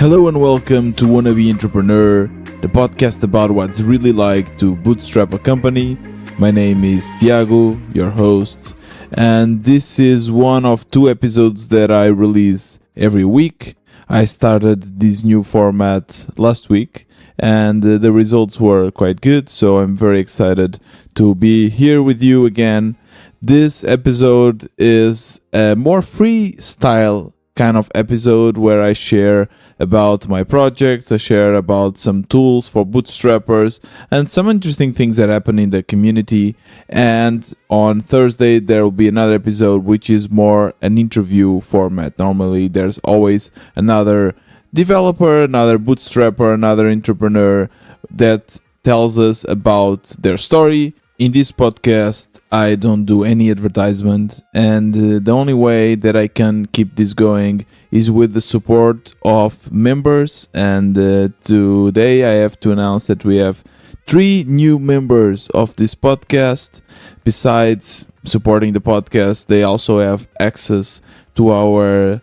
Hello and welcome to Wannabe Entrepreneur, the podcast about what it's really like to bootstrap a company. My name is Tiago, your host, and this is one of two episodes that I release every week. I started this new format last week and the results were quite good, so I'm very excited to be here with you again. This episode is a more freestyle kind of episode where I share about my projects, I share about some tools for bootstrappers and some interesting things that happen in the community. And on Thursday there will be another episode which is more an interview format. Normally there's always another developer, another bootstrapper, another entrepreneur that tells us about their story. In this podcast, I don't do any advertisement, and the only way that I can keep this going is with the support of members. And today I have to announce that we have 3 new members of this podcast. Besides supporting the podcast, they also have access to our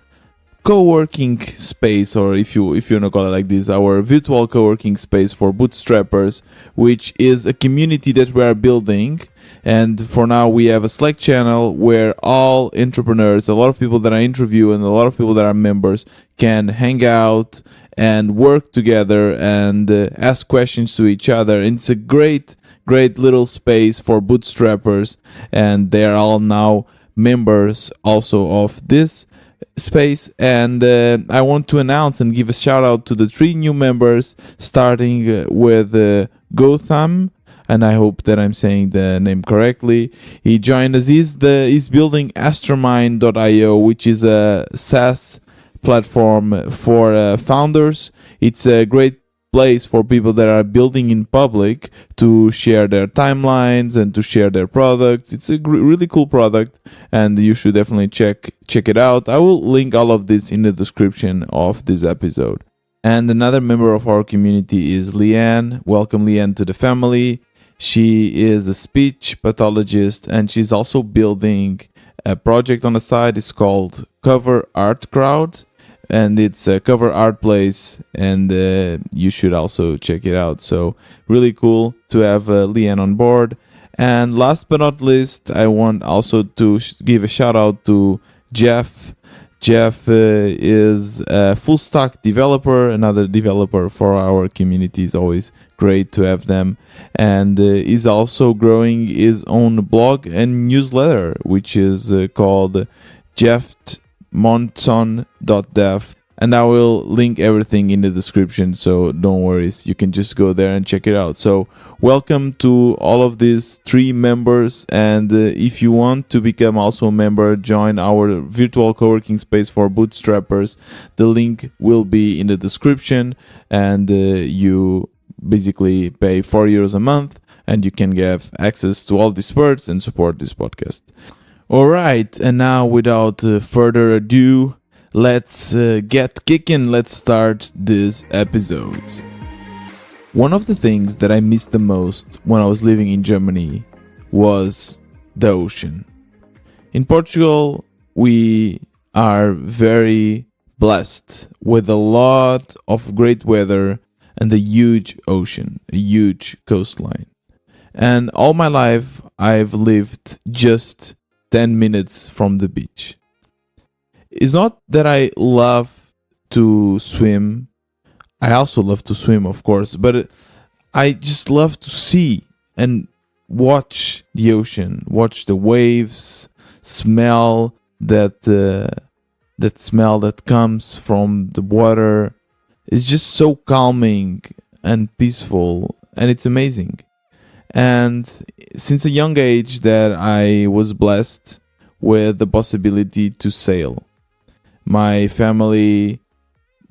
co-working space, or if you want to call it like this, our virtual co-working space for bootstrappers, which is a community that we are building. And for now we have a Slack channel where all entrepreneurs, a lot of people that I interview and a lot of people that are members, can hang out and work together and ask questions to each other. And it's a great little space for bootstrappers, and they are all now members also of this space. And I want to announce and give a shout out to the 3 new members, starting with Gotham, and I hope that I'm saying the name correctly. He joined us. He's building Astramind.io, which is a SaaS platform for founders. It's a great place for people that are building in public to share their timelines and to share their products. It's a really cool product, and you should definitely check it out. I will link all of this in the description of this episode. And another member of our community is Leanne. Welcome, Leanne, to the family. She is a speech pathologist, and she's also building a project on the side. It's called Cover Art Crowd, and it's a cover art place, and you should also check it out. So really cool to have Leanne on board. And last but not least, I want also to give a shout out to Jeff. Jeff is a full stack developer, another developer for our community. It's always great to have them. And he's also growing his own blog and newsletter, which is called jeftmonson.dev. And I will link everything in the description, so don't worry, you can just go there and check it out. So welcome to all of these 3 members, and if you want to become also a member, join our virtual co-working space for bootstrappers. The link will be in the description, and you basically pay €4 a month, and you can get access to all these perks and support this podcast. All right, and now without further ado, let's get kicking. Let's start this episode. One of the things that I missed the most when I was living in Germany was the ocean. In Portugal, we are very blessed with a lot of great weather and a huge ocean, a huge coastline. And all my life, I've lived just 10 minutes from the beach. It's not that I love to swim. I also love to swim, of course, but I just love to see and watch the ocean, watch the waves, smell that smell that comes from the water. It's just so calming and peaceful, and it's amazing. And since a young age that I was blessed with the possibility to sail. My family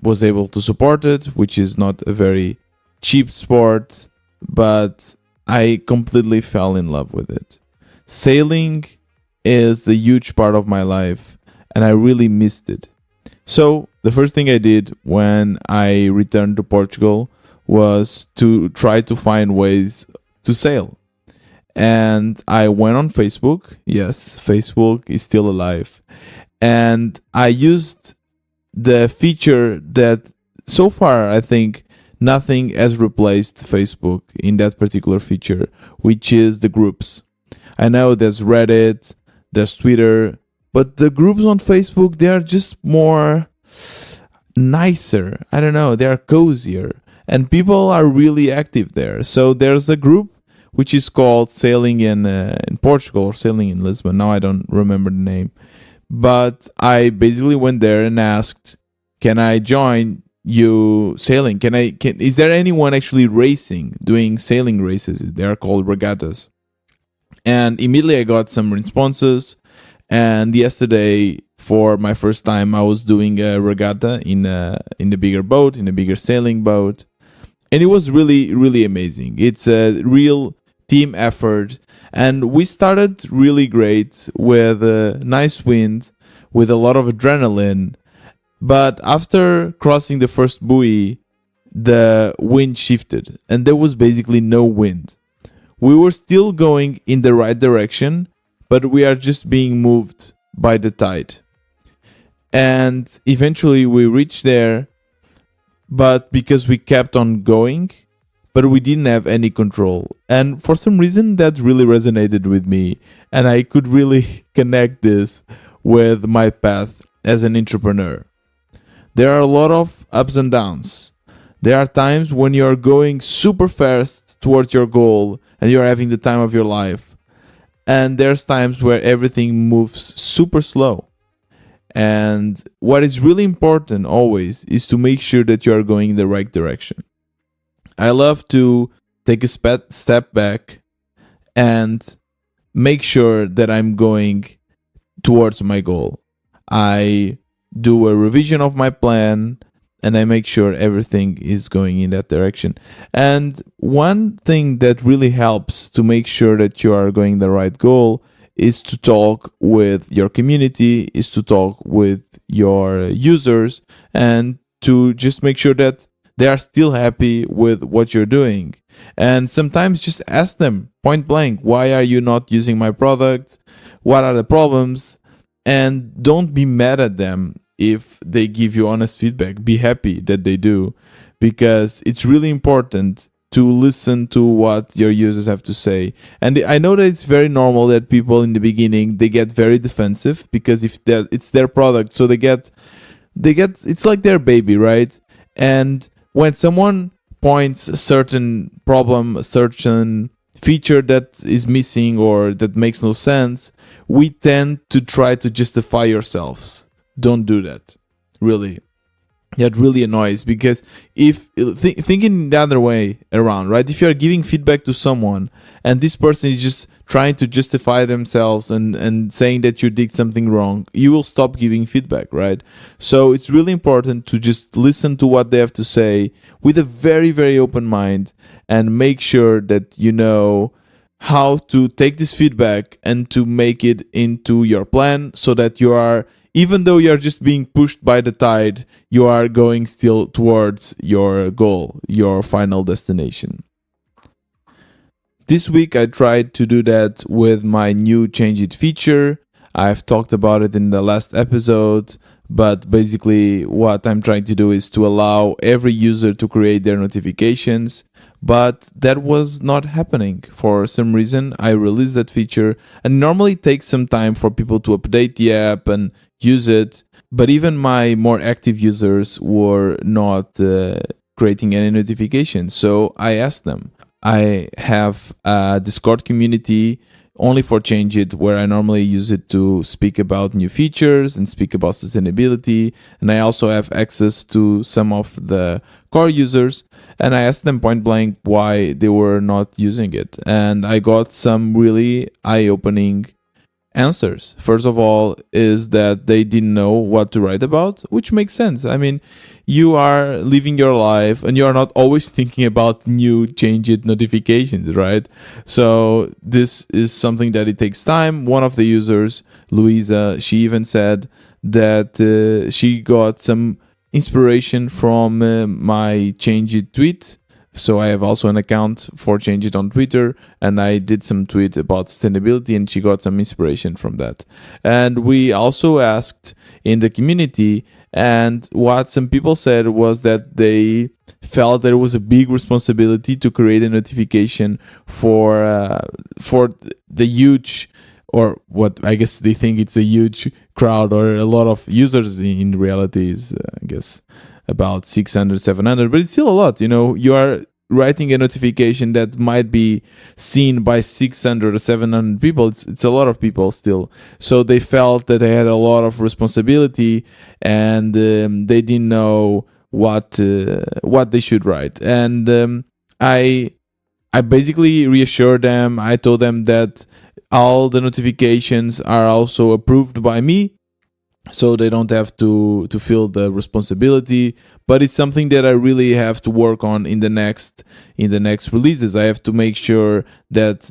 was able to support it, which is not a very cheap sport, but I completely fell in love with it. Sailing is a huge part of my life, and I really missed it. So the first thing I did when I returned to Portugal was to try to find ways to sail. And I went on Facebook. Yes, Facebook is still alive. And I used the feature that so far, I think nothing has replaced Facebook in that particular feature, which is the groups. I know there's Reddit, there's Twitter, but the groups on Facebook, they are just more nicer. I don't know, they are cozier. And people are really active there. So there's a group which is called Sailing in Portugal or Sailing in Lisbon. Now I don't remember the name. But I basically went there and asked, can I join you sailing? Is there anyone actually racing, doing sailing races? They are called regattas. And immediately I got some responses. And yesterday, for my first time, I was doing a regatta in a bigger boat, in a bigger sailing boat. And it was really, really amazing. It's a real team effort. And we started really great with a nice wind, with a lot of adrenaline. But after crossing the first buoy, the wind shifted and there was basically no wind. We were still going in the right direction, but we are just being moved by the tide. And eventually we reached there, but because we kept on going, but we didn't have any control. And for some reason, that really resonated with me. And I could really connect this with my path as an entrepreneur. There are a lot of ups and downs. There are times when you are going super fast towards your goal and you're having the time of your life. And there's times where everything moves super slow. And what is really important always is to make sure that you are going in the right direction. I love to take a step back and make sure that I'm going towards my goal. I do a revision of my plan and I make sure everything is going in that direction. And one thing that really helps to make sure that you are going the right goal is to talk with your community, is to talk with your users, and to just make sure that they are still happy with what you're doing. And sometimes just ask them point blank, why are you not using my product? What are the problems? And don't be mad at them if they give you honest feedback. Be happy that they do, because it's really important to listen to what your users have to say. And I know that it's very normal that people in the beginning, they get very defensive, because if it's their product, so they get it's like their baby, right? And when someone points a certain problem, a certain feature that is missing or that makes no sense, we tend to try to justify ourselves. Don't do that. Really. That really annoys, because if thinking the other way around, right? If you are giving feedback to someone and this person is just trying to justify themselves and saying that you did something wrong, you will stop giving feedback, right? So it's really important to just listen to what they have to say with a very, very open mind, and make sure that you know how to take this feedback and to make it into your plan, so that you are, even though you're just being pushed by the tide, you are going still towards your goal, your final destination. This week I tried to do that with my new Change It feature. I've talked about it in the last episode, but basically what I'm trying to do is to allow every user to create their notifications. But that was not happening. For some reason, I released that feature, and normally it takes some time for people to update the app and use it. But even my more active users were not creating any notifications. So I asked them. I have a Discord community only for Change It, where I normally use it to speak about new features and speak about sustainability. And I also have access to some of the core users. And I asked them point blank why they were not using it. And I got some really eye-opening answers. First of all, is that they didn't know what to write about, which makes sense. I mean, you are living your life and you are not always thinking about new Change It notifications, right? So this is something that it takes time. One of the users, Louisa, she even said that she got some inspiration from my Change It tweet So I have also an account for Change It on Twitter, and I did some tweet about sustainability, and she got some inspiration from that. And we also asked in the community, and what some people said was that they felt that it was a big responsibility to create a notification for the huge, or what I guess they think it's a huge crowd or a lot of users. In reality is I guess about 600, 700, but it's still a lot. You are writing a notification that might be seen by 600 or 700 people. It's a lot of people still. So they felt that they had a lot of responsibility, and they didn't know what they should write. And I basically reassured them. I told them that all the notifications are also approved by me, so they don't have to feel the responsibility. But it's something that I really have to work on in the next releases. I have to make sure that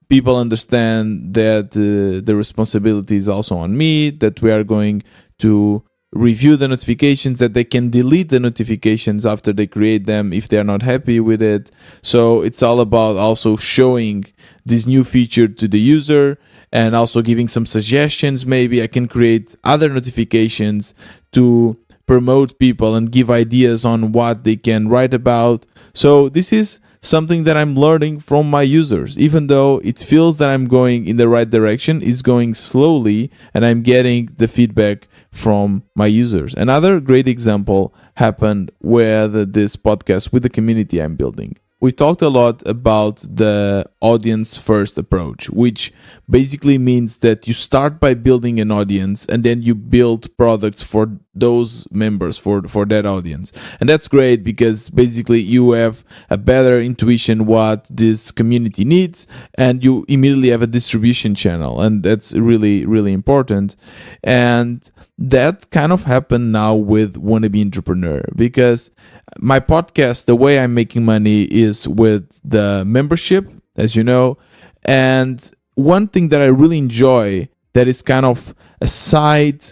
people understand that the responsibility is also on me, that we are going to review the notifications, that they can delete the notifications after they create them if they're not happy with it. So it's all about also showing this new feature to the user, and also giving some suggestions. Maybe I can create other notifications to promote people and give ideas on what they can write about. So this is something that I'm learning from my users. Even though it feels that I'm going in the right direction, it's going slowly, and I'm getting the feedback from my users. Another great example happened with this podcast, with the community I'm building. We talked a lot about the audience first approach, which basically means that you start by building an audience, and then you build products for those members, for that audience. And that's great, because basically you have a better intuition what this community needs, and you immediately have a distribution channel. And that's really, really important. And that kind of happened now with Wannabe Entrepreneur, because my podcast, the way I'm making money is with the membership, as you know. And one thing that I really enjoy, that is kind of a side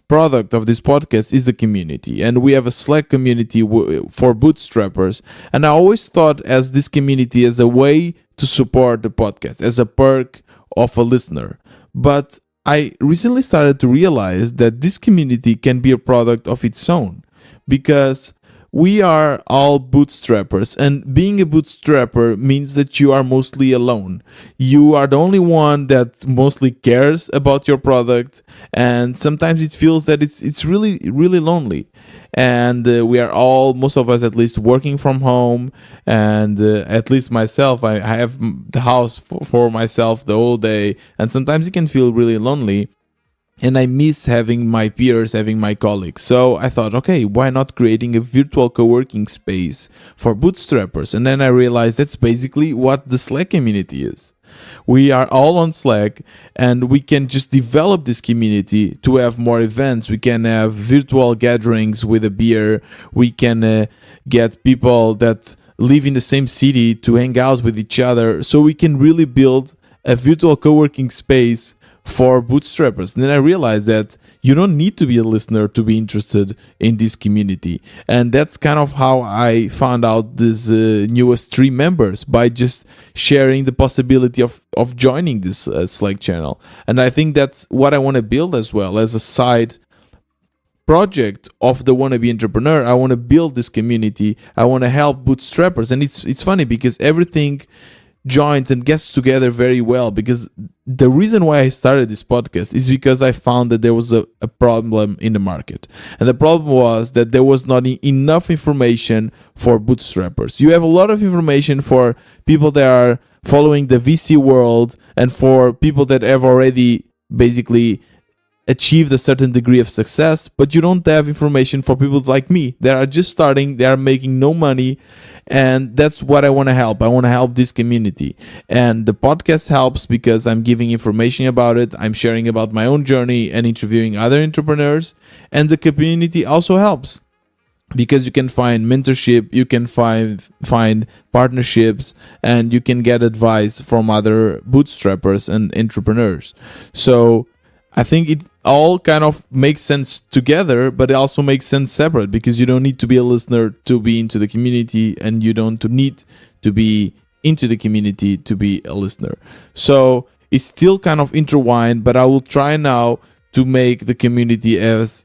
product of this podcast, is the community. And we have a Slack community for bootstrappers. And I always thought as this community as a way to support the podcast, as a perk of a listener. But I recently started to realize that this community can be a product of its own, because we are all bootstrappers, and being a bootstrapper means that you are mostly alone. You are the only one that mostly cares about your product, and sometimes it feels that it's really, really lonely. And we are all, most of us at least, working from home, and at least myself, I have the house for myself the whole day, and sometimes it can feel really lonely. And I miss having my peers, having my colleagues. So I thought, okay, why not creating a virtual co-working space for bootstrappers? And then I realized that's basically what the Slack community is. We are all on Slack, and we can just develop this community to have more events. We can have virtual gatherings with a beer. We can get people that live in the same city to hang out with each other. So we can really build a virtual co-working space for bootstrappers. And then I realized that you don't need to be a listener to be interested in this community. And that's kind of how I found out these newest 3 members, by just sharing the possibility of joining this Slack channel. And I think that's what I want to build as well, as a side project of the Wannabe Entrepreneur. I want to build this community. I want to help bootstrappers. And it's funny, because everything joins and gets together very well, because the reason why I started this podcast is because I found that there was a problem in the market. And the problem was that there was not enough information for bootstrappers. You have a lot of information for people that are following the VC world, and for people that have already basically achieved a certain degree of success, but you don't have information for people like me that are just starting, they are making no money. And that's what I want to help. I want to help this community. And the podcast helps because I'm giving information about it. I'm sharing about my own journey and interviewing other entrepreneurs. And the community also helps, because you can find mentorship, you can find partnerships, and you can get advice from other bootstrappers and entrepreneurs. So I think it all kind of makes sense together, but it also makes sense separate, because you don't need to be a listener to be into the community, and you don't need to be into the community to be a listener. So it's still kind of intertwined, but I will try now to make the community as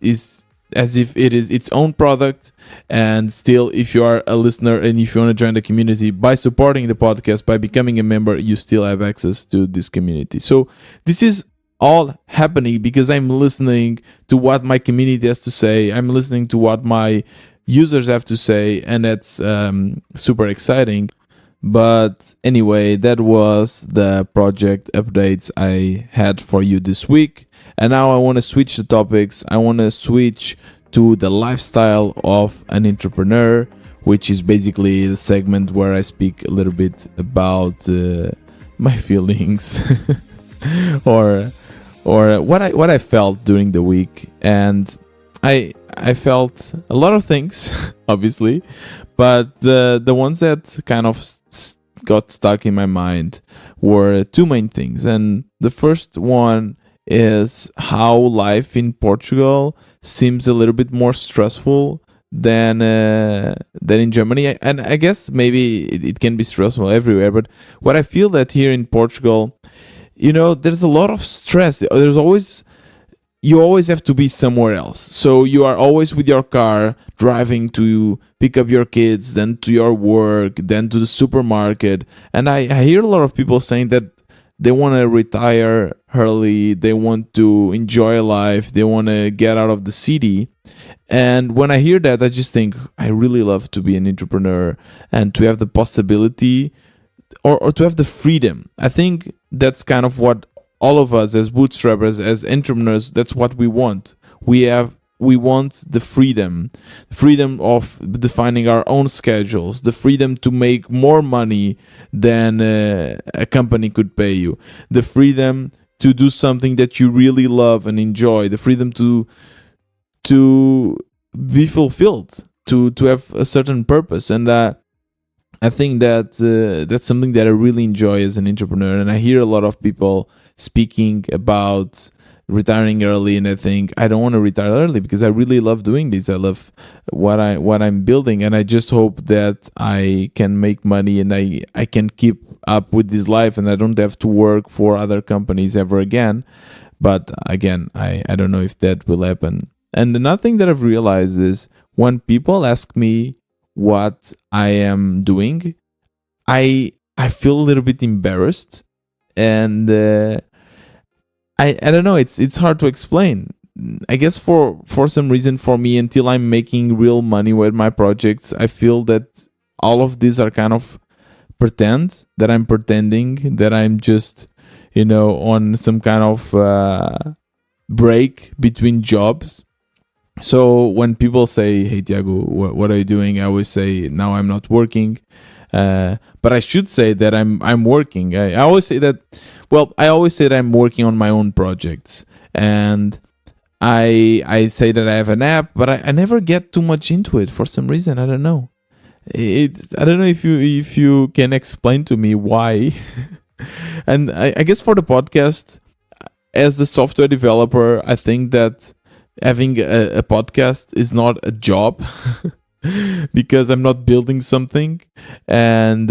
if it is its own product. And still, if you are a listener and if you want to join the community, by supporting the podcast, by becoming a member, you still have access to this community. So this is all happening because I'm listening to what my community has to say. I'm listening to what my users have to say, and that's super exciting. But anyway, that was the project updates I had for you this week. And now I want to switch the topics. I want to switch to the lifestyle of an entrepreneur, which is basically the segment where I speak a little bit about my feelings or what I felt during the week. And I felt a lot of things, obviously, but the ones that kind of got stuck in my mind were two main things. And the first one is how life in Portugal seems a little bit more stressful than in Germany. And I guess maybe it can be stressful everywhere, but what I feel that here in Portugal, there's a lot of stress. You always have to be somewhere else. So you are always with your car driving to pick up your kids, then to your work, then to the supermarket. And I hear a lot of people saying that they want to retire early, they want to enjoy life, they want to get out of the city. And when I hear that, I just think I really love to be an entrepreneur and to have the possibility or to have the freedom. I think that's kind of what all of us as bootstrappers, as entrepreneurs, that's what we want. We want the freedom of defining our own schedules, the freedom to make more money than a company could pay you, the freedom to do something that you really love and enjoy, the freedom to be fulfilled, to have a certain purpose. And I think that that's something that I really enjoy as an entrepreneur. And I hear a lot of people speaking about retiring early, and I think I don't want to retire early because I really love doing this. I love what I'm building, and I just hope that I can make money and I can keep up with this life, and I don't have to work for other companies ever again. But again, I don't know if that will happen. And another thing that I've realized is when people ask me what I am doing, I feel a little bit embarrassed, and I don't know. It's hard to explain. I guess for some reason, for me, until I'm making real money with my projects, I feel that all of these are kind of pretend, that I'm pretending, that I'm just on some kind of break between jobs. So when people say, "Hey Tiago, what are you doing?" I always say, "Now I'm not working." But I should say that I'm working. I always say that. Well, I always say that I'm working on my own projects, and I say that I have an app, but I never get too much into it for some reason. I don't know. I don't know if you can explain to me why. And I guess for the podcast, as a software developer, I think that having a podcast is not a job. Because I'm not building something, and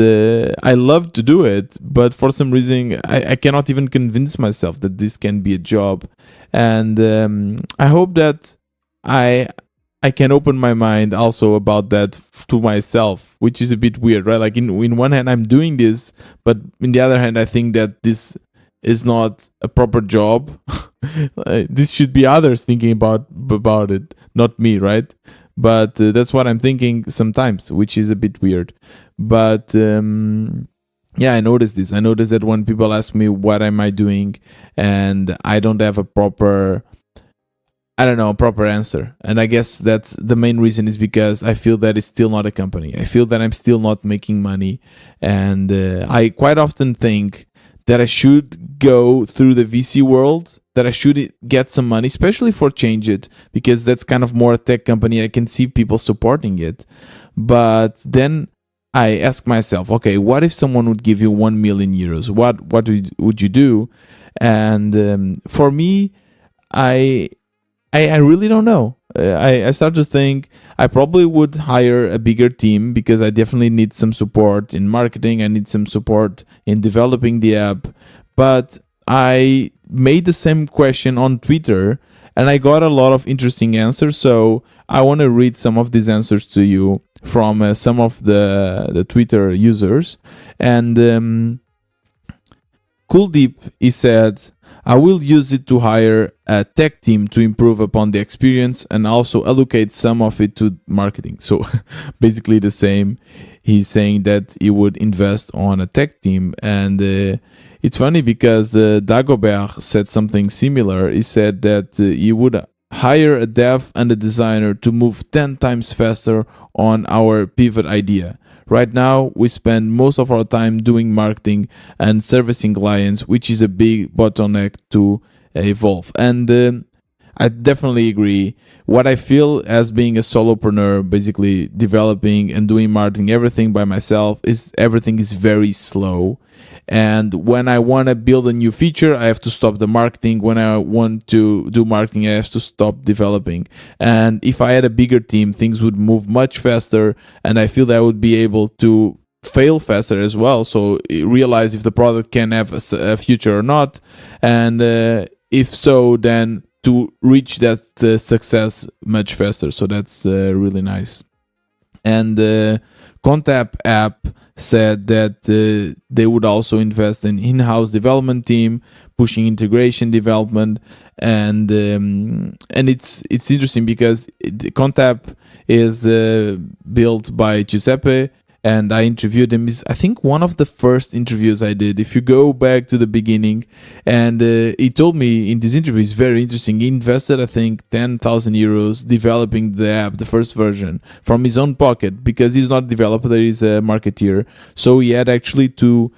I love to do it, but for some reason I cannot even convince myself that this can be a job. And I hope that I can open my mind also about that to myself, which is a bit weird, right? Like in one hand I'm doing this, but in the other hand I think that this is not a proper job. This should be others thinking about it, not me, right? But that's what I'm thinking sometimes, which is a bit weird. But yeah, I noticed this. I noticed that when people ask me what am I doing, and I don't have a proper answer. And I guess that's the main reason, is because I feel that it's still not a company. I feel that I'm still not making money. And I quite often think that I should go through the VC world, that I should get some money, especially for Change It, because that's kind of more a tech company. I can see people supporting it. But then I ask myself, okay, what if someone would give you 1 million euros? What would you do? And for me, I really don't know. I start to think I probably would hire a bigger team because I definitely need some support in marketing. I need some support in developing the app. But I made the same question on Twitter and I got a lot of interesting answers. So I want to read some of these answers to you from some of the Twitter users. And Kuldeep, he said, I will use it to hire a tech team to improve upon the experience and also allocate some of it to marketing. So basically the same. He's saying that he would invest on a tech team. And it's funny because Dagobert said something similar. He said that he would hire a dev and a designer to move 10 times faster on our pivot idea. Right now, we spend most of our time doing marketing and servicing clients, which is a big bottleneck to evolve. And I definitely agree. What I feel as being a solopreneur, basically developing and doing marketing, everything by myself, is everything is very slow. And when I want to build a new feature, I have to stop the marketing. When I want to do marketing, I have to stop developing. And if I had a bigger team, things would move much faster. And I feel that I would be able to fail faster as well. So realize if the product can have a future or not. And if so, then to reach that success much faster. So that's really nice. And Contap app said that they would also invest in in-house development team, pushing integration development, and it's interesting because Contap is built by Giuseppe, and I interviewed him. Is I think one of the first interviews I did. If you go back to the beginning, and he told me in this interview, it's very interesting. He invested, I think, 10,000 euros developing the app, the first version, from his own pocket because he's not a developer, he's a marketeer. So he had actually to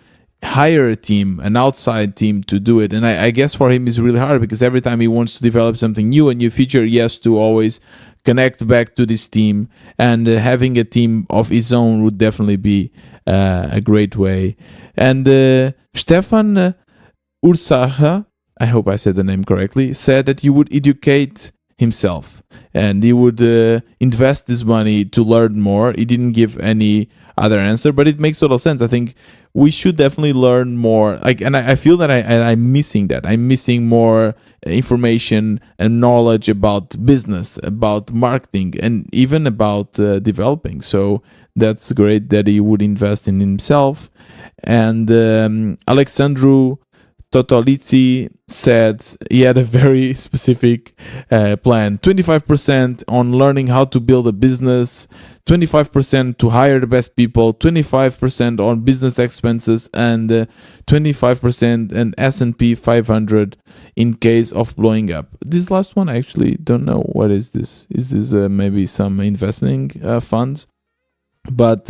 hire a team, an outside team, to do it. And I guess for him it's really hard because every time he wants to develop something new, a new feature, he has to always connect back to this team. And having a team of his own would definitely be a great way. And Stefan Ursaha, I hope I said the name correctly, said that he would educate himself and he would invest this money to learn more. He didn't give any other answer, but it makes total sense. I think we should definitely learn more. And I feel that I'm missing that. I'm missing more information and knowledge about business, about marketing, and even about developing. So that's great that he would invest in himself. And Alexandru Totolici said he had a very specific plan. 25% on learning how to build a business, 25% to hire the best people, 25% on business expenses, and 25% an S&P 500 in case of blowing up. This last one, I actually don't know. What is this? Is this maybe some investing funds? But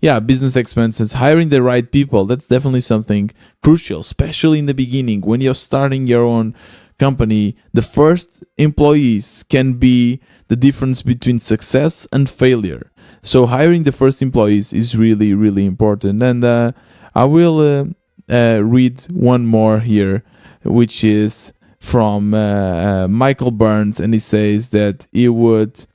yeah, business expenses, hiring the right people, that's definitely something crucial, especially in the beginning when you're starting your own company. The first employees can be the difference between success and failure. So hiring the first employees is really, really important. And I will read one more here, which is from Michael Burns, and he says that he would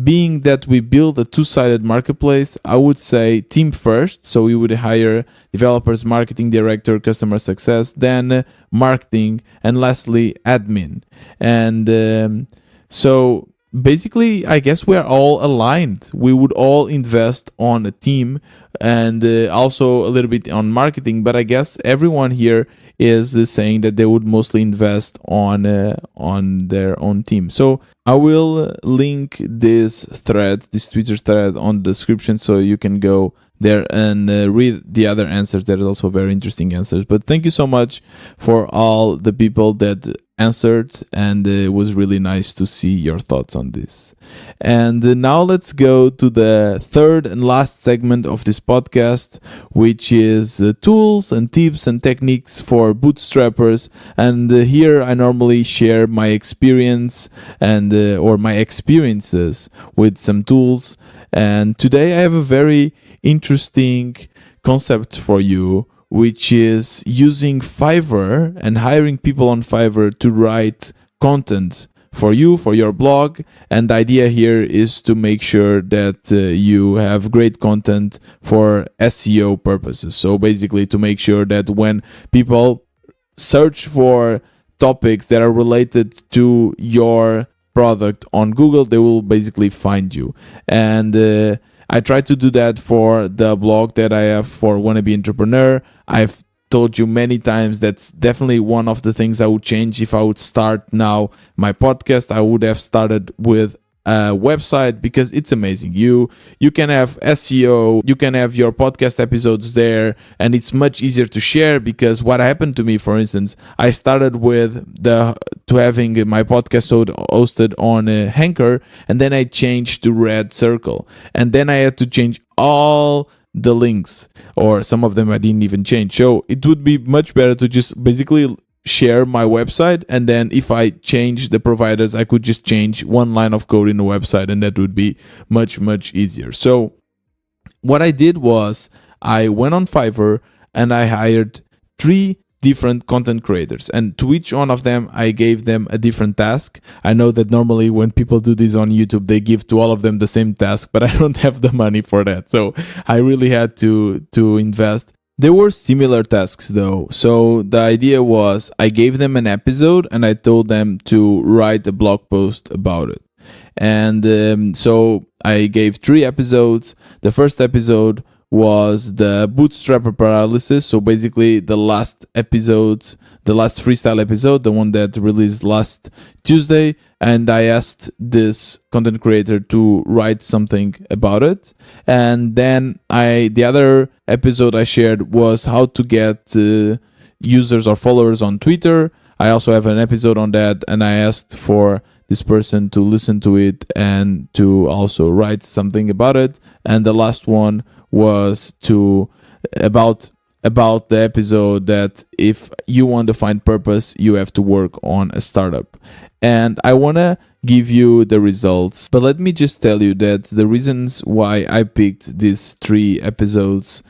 being that we build a two-sided marketplace, I would say team first. So we would hire developers, marketing director, customer success, then marketing, and lastly admin. And so basically, I guess we're all aligned. We would all invest on a team and also a little bit on marketing. But I guess everyone here is saying that they would mostly invest on their own team. So I will link this Twitter thread on the description, so you can go there and read the other answers. There are also very interesting answers. But thank you so much for all the people that answered, and it was really nice to see your thoughts on this. And now let's go to the third and last segment of this podcast, which is tools and tips and techniques for bootstrappers. And here I normally share my experience and or my experiences with some tools. And today I have a very interesting concept for you, which is using Fiverr and hiring people on Fiverr to write content for you, for your blog. And the idea here is to make sure that you have great content for SEO purposes. So basically to make sure that when people search for topics that are related to your product on Google, they will basically find you. And I try to do that for the blog that I have for Wannabe Entrepreneur. I've told you many times that's definitely one of the things I would change. If I would start now my podcast, I would have started with a website, because it's amazing. You can have SEO, you can have your podcast episodes there, and it's much easier to share. Because what happened to me, for instance, I started with having my podcast hosted on Anchor, and then I changed to Red Circle, and then I had to change all the links, or some of them I didn't even change. So it would be much better to just basically share my website, and then if I change the providers, I could just change one line of code in the website, and that would be much easier. So what I did was I went on Fiverr and I hired 3 different content creators, and to each one of them I gave them a different task. I know that normally when people do this on YouTube, they give to all of them the same task, but I don't have the money for that, so I really had to invest. There were similar tasks though. So the idea was I gave them an episode and I told them to write a blog post about it. And so I gave 3 episodes. The first episode was the bootstrapper paralysis. So basically the last freestyle episode, the one that released last Tuesday. And I asked this content creator to write something about it. And then the other episode I shared was how to get users or followers on Twitter. I also have an episode on that, and I asked for this person to listen to it and to also write something about it. And the last one was about the episode that if you want to find purpose, you have to work on a startup. And I want to give you the results, but let me just tell you that the reasons why I picked these 3 episodes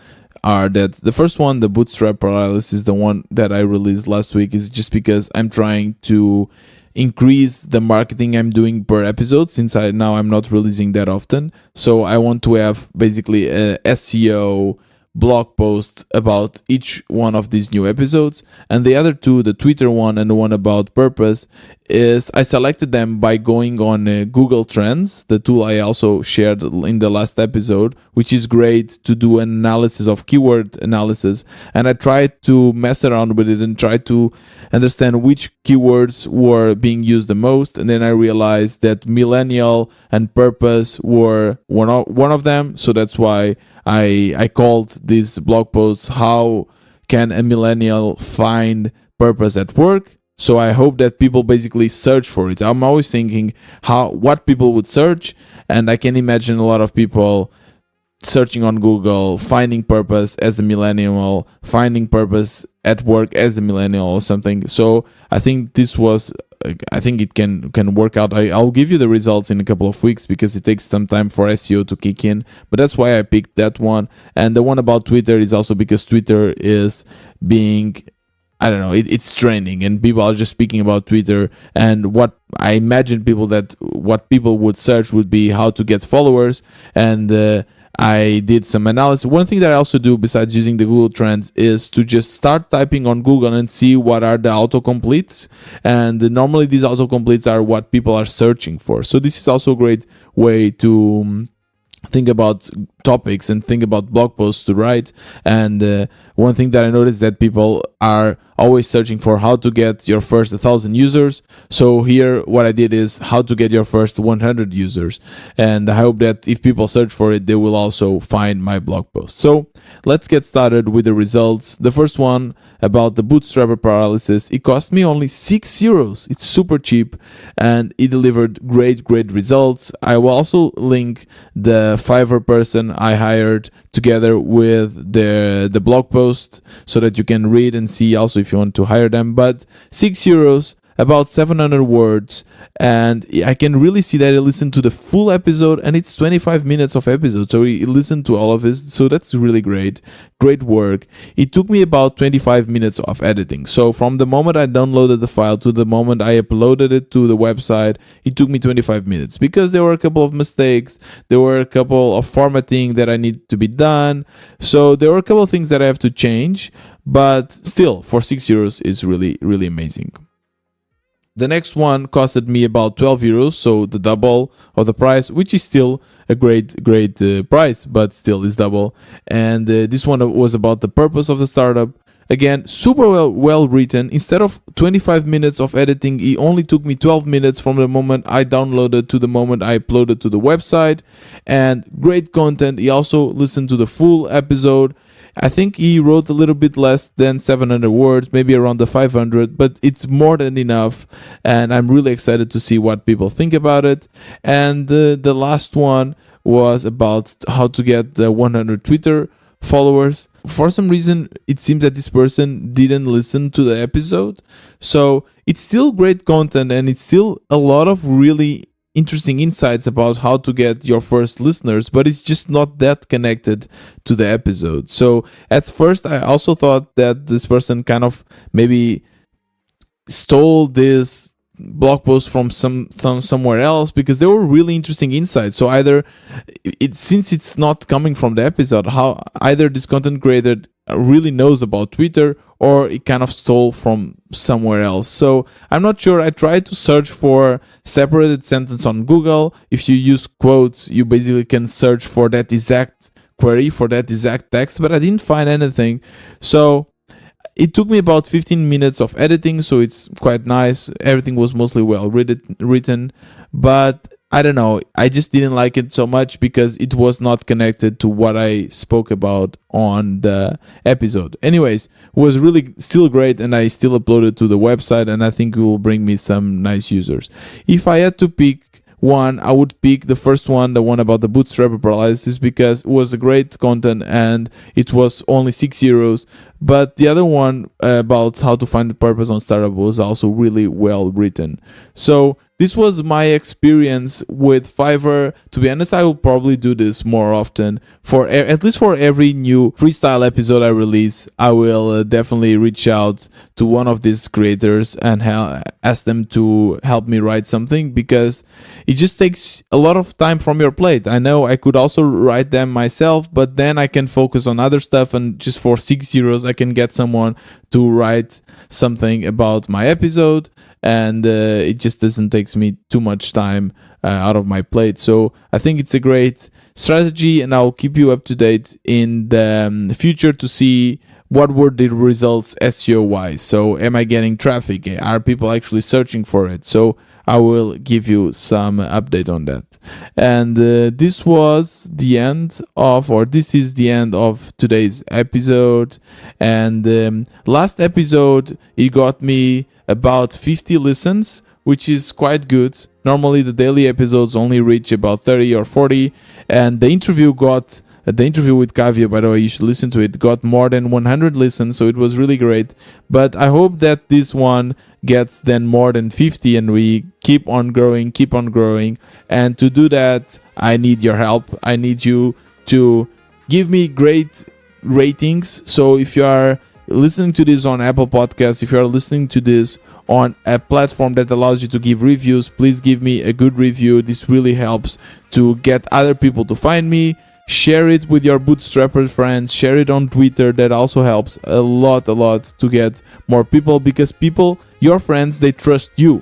are that the first one, the bootstrap paralysis, the one that I released last week, is just because I'm trying to increase the marketing I'm doing per episode, since I'm not releasing that often. So I want to have basically a SEO blog post about each one of these new episodes. And the other 2, the Twitter one and the one about purpose, is I selected them by going on Google Trends, the tool I also shared in the last episode, which is great to do an analysis of keyword analysis. And I tried to mess around with it and try to understand which keywords were being used the most. And then I realized that millennial and purpose were one of them. So that's why I called this blog post, How Can a Millennial Find Purpose at Work? So I hope that people basically search for it. I'm always thinking what people would search, and I can imagine a lot of people searching on Google, finding purpose as a millennial, finding purpose at work as a millennial or something. So I think it can work out. I'll give you the results in a couple of weeks because it takes some time for SEO to kick in. But that's why I picked that one. And the one about Twitter is also because Twitter is being, I don't know, it's trending and people are just speaking about Twitter. And what I imagine what people would search would be how to get followers. And I did some analysis. One thing that I also do besides using the Google Trends is to just start typing on Google and see what are the autocompletes. And normally these autocompletes are what people are searching for. So this is also a great way to think about topics and think about blog posts to write. And one thing that I noticed that people are always searching for how to get your first 1,000 users. So here what I did is how to get your first 100 users. And I hope that if people search for it, they will also find my blog post. So let's get started with the results. The first one about the bootstrapper paralysis, it cost me only €6. It's super cheap and it delivered great results. I will also link the Fiverr person I hired together with the blog post so that you can read and see also if you want to hire them. But €6, about 700 words, and I can really see that he listened to the full episode, and it's 25 minutes of episode, so he listened to all of it. So that's really great work. It took me about 25 minutes of editing. So from the moment I downloaded the file to the moment I uploaded it to the website, it took me 25 minutes because there were a couple of mistakes, there were a couple of formatting that I need to be done, so there were a couple of things that I have to change, but still, for €6 is really amazing. The next one costed me about €12, so the double of the price, which is still a great price, but still is double. And this one was about the purpose of the startup. Again, super well written. Instead of 25 minutes of editing, it only took me 12 minutes from the moment I downloaded to the moment I uploaded to the website. And great content. He also listened to the full episode. I think he wrote a little bit less than 700 words, maybe around the 500, but it's more than enough, and I'm really excited to see what people think about it. And the last one was about how to get 100 Twitter followers. For some reason, it seems that this person didn't listen to the episode, so it's still great content, and it's still a lot of really interesting insights about how to get your first listeners, but it's just not that connected to the episode. So at first I also thought that this person kind of maybe stole this blog post from somewhere else, because they were really interesting insights. So either since it's not coming from the episode, how either this content creator really knows about Twitter, or it kind of stole from somewhere else. So I'm not sure. I tried to search for separated sentence on Google. If you use quotes, you basically can search for that exact query, for that exact text, but I didn't find anything. So it took me about 15 minutes of editing, so it's quite nice. Everything was mostly well written, but I don't know, I just didn't like it so much because it was not connected to what I spoke about on the episode. Anyways, it was really still great, and I still uploaded to the website, and I think it will bring me some nice users. If I had to pick one, I would pick the first one, the one about the bootstrap paralysis, because it was a great content and it was only €6. But the other one about how to find the purpose on startup was also really well written. So this was my experience with Fiverr. To be honest, I will probably do this more often. For at least for every new freestyle episode I release, I will definitely reach out to one of these creators and ask them to help me write something, because it just takes a lot of time from your plate. I know I could also write them myself, but then I can focus on other stuff, and just for €6 I can get someone to write something about my episode, and it just doesn't take me too much time out of my plate. So I think it's a great strategy, and I'll keep you up to date in the future to see what were the results SEO wise. So am I getting traffic? Are people actually searching for it? So I will give you some update on that. And this is the end of today's episode. And last episode, it got me about 50 listens, which is quite good. Normally the daily episodes only reach about 30 or 40, and the interview with Kavya, by the way, you should listen to it, got more than 100 listens, so it was really great. But I hope that this one gets then more than 50, and we keep on growing. And to do that, I need your help. I need you to give me great ratings. So if you are listening to this on Apple Podcasts, if you are listening to this on a platform that allows you to give reviews, please give me a good review. This really helps to get other people to find me. Share it with your bootstrapper friends. Share it on Twitter. That also helps a lot to get more people, because your friends, they trust you.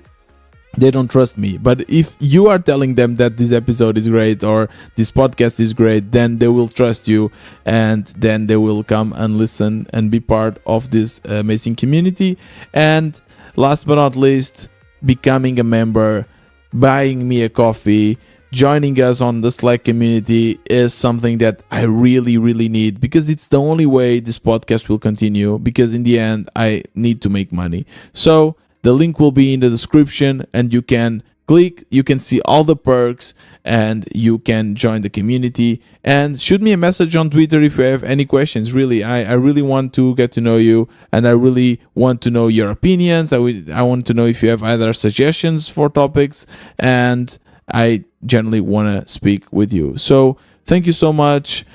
They don't trust me. But if you are telling them that this episode is great or this podcast is great, then they will trust you, and then they will come and listen and be part of this amazing community. And last but not least, becoming a member, buying me a coffee, joining us on the Slack community is something that I really need, because it's the only way this podcast will continue, because in the end I need to make money. So the link will be in the description, and you can Click, you can see all the perks, and you can join the community. And shoot me a message on Twitter if you have any questions. Really, I really want to get to know you, and I really want to know your opinions. I want to know if you have other suggestions for topics, and I generally want to speak with you. So thank you so much.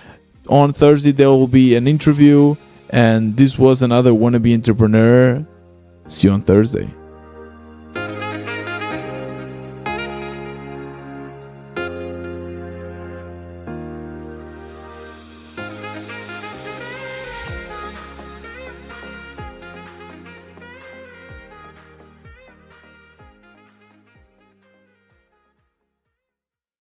On Thursday there will be an interview, and this was another Wannabe Entrepreneur. See you on Thursday.